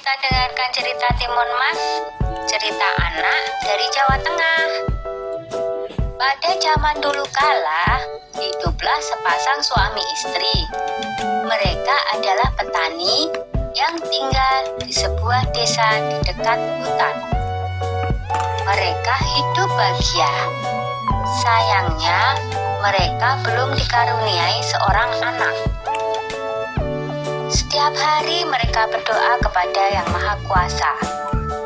Kita dengarkan cerita Timun Mas, cerita anak dari Jawa Tengah. Pada zaman dulu kala, hiduplah sepasang suami istri. Mereka adalah petani yang tinggal di sebuah desa di dekat hutan. Mereka hidup bahagia. Sayangnya, mereka belum dikaruniai seorang anak. Setiap hari mereka berdoa kepada Yang Maha Kuasa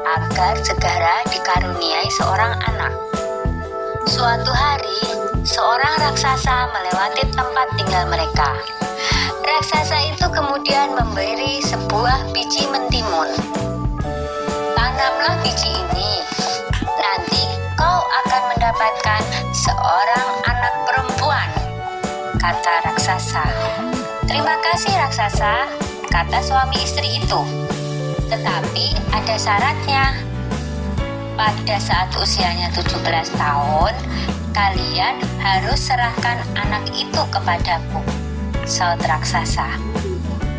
agar segera dikaruniai seorang anak. Suatu hari, seorang raksasa melewati tempat tinggal mereka. Raksasa itu kemudian memberi sebuah biji mentimun. Tanamlah biji ini, nanti kau akan mendapatkan seorang anak perempuan, kata raksasa. Terima kasih raksasa, kata suami istri itu. Tetapi ada syaratnya. Pada saat usianya 17 tahun, kalian harus serahkan anak itu kepadaku, saut raksasa.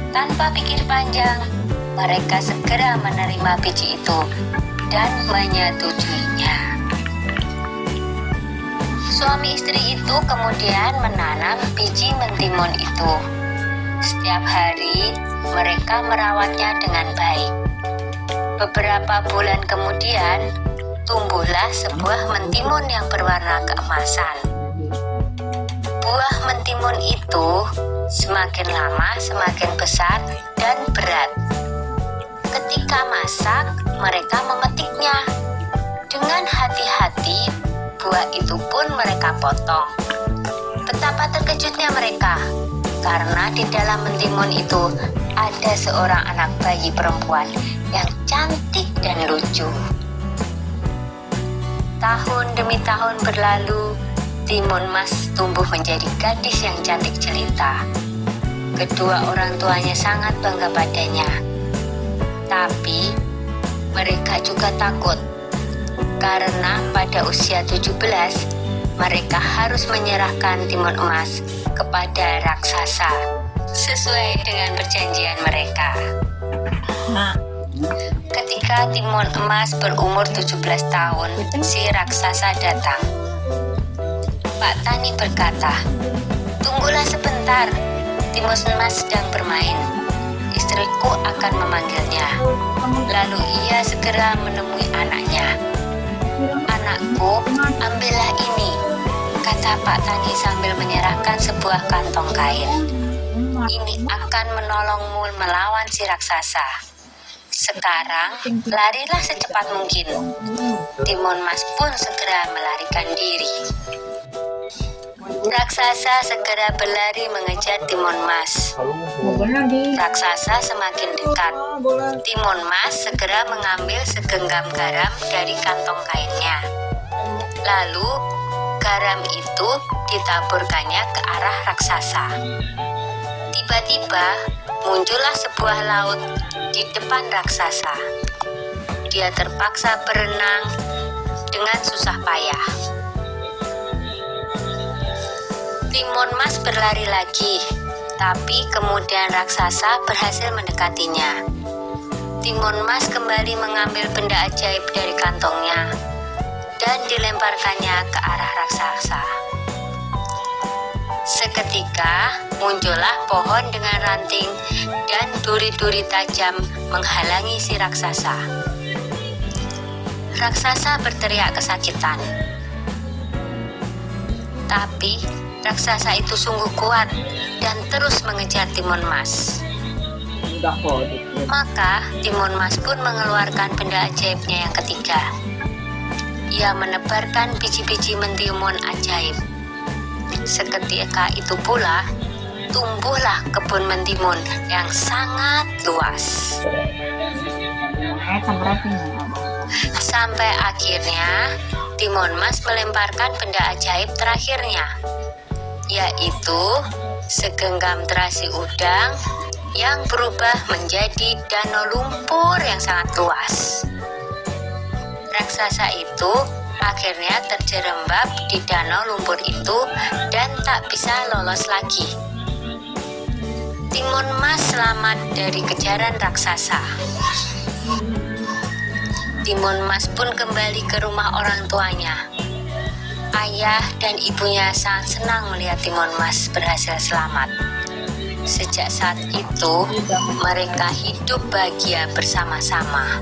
Tanpa pikir panjang, mereka segera menerima biji itu dan menyetujuinya. Suami istri itu kemudian menanam biji mentimun itu. Setiap hari mereka merawatnya dengan baik. Beberapa bulan kemudian tumbuhlah sebuah mentimun yang berwarna keemasan. Buah mentimun itu semakin lama semakin besar dan berat. Ketika masak, mereka memetiknya. Dengan hati-hati, buah itu pun mereka potong. Betapa terkejutnya mereka, karena di dalam mentimun itu ada seorang anak bayi perempuan yang cantik dan lucu. Tahun demi tahun berlalu, Timun Mas tumbuh menjadi gadis yang cantik jelita. Kedua orang tuanya sangat bangga padanya. Tapi mereka juga takut, karena pada usia 17, mereka harus menyerahkan Timun Emas kepada raksasa sesuai dengan perjanjian mereka. Ketika Timun Emas berumur 17 tahun, si raksasa datang. Pak Tani berkata, "Tunggulah sebentar, Timun Emas sedang bermain. Istriku akan memanggilnya." Lalu ia segera menemui anaknya. "Anakku, ambillah ini," kata Pak Tani sambil menyerahkan sebuah kantong kain. "Ini akan menolongmu melawan si raksasa. Sekarang, larilah secepat mungkin." Timun Mas pun segera melarikan diri. Raksasa segera berlari mengejar Timun Mas. Raksasa semakin dekat. Timun Mas segera mengambil segenggam garam dari kantong kainnya. Lalu, garam itu ditaburkannya ke arah raksasa. Tiba-tiba, muncullah sebuah laut di depan raksasa. Dia terpaksa berenang dengan susah payah. Timun Mas berlari lagi, tapi kemudian raksasa berhasil mendekatinya. Timun Mas kembali mengambil benda ajaib dari kantongnya dan dilemparkannya ke arah raksasa. Seketika muncullah pohon dengan ranting dan duri-duri tajam menghalangi si raksasa. Raksasa berteriak kesakitan. Tapi raksasa itu sungguh kuat dan terus mengejar Timun Mas. Maka Timun Mas pun mengeluarkan benda ajaibnya yang ketiga. Ia menebarkan biji-biji mentimun ajaib. Seketika itu pula, tumbuhlah kebun mentimun yang sangat luas. Sampai akhirnya, Timun Mas melemparkan benda ajaib terakhirnya, yaitu segenggam terasi udang yang berubah menjadi danau lumpur yang sangat luas. Raksasa itu akhirnya terjerembab di danau lumpur itu dan tak bisa lolos lagi. Timun Mas selamat dari kejaran raksasa. Timun Mas pun kembali ke rumah orang tuanya. Ayah dan ibunya sangat senang melihat Timun Mas berhasil selamat. Sejak saat itu, mereka hidup bahagia bersama-sama.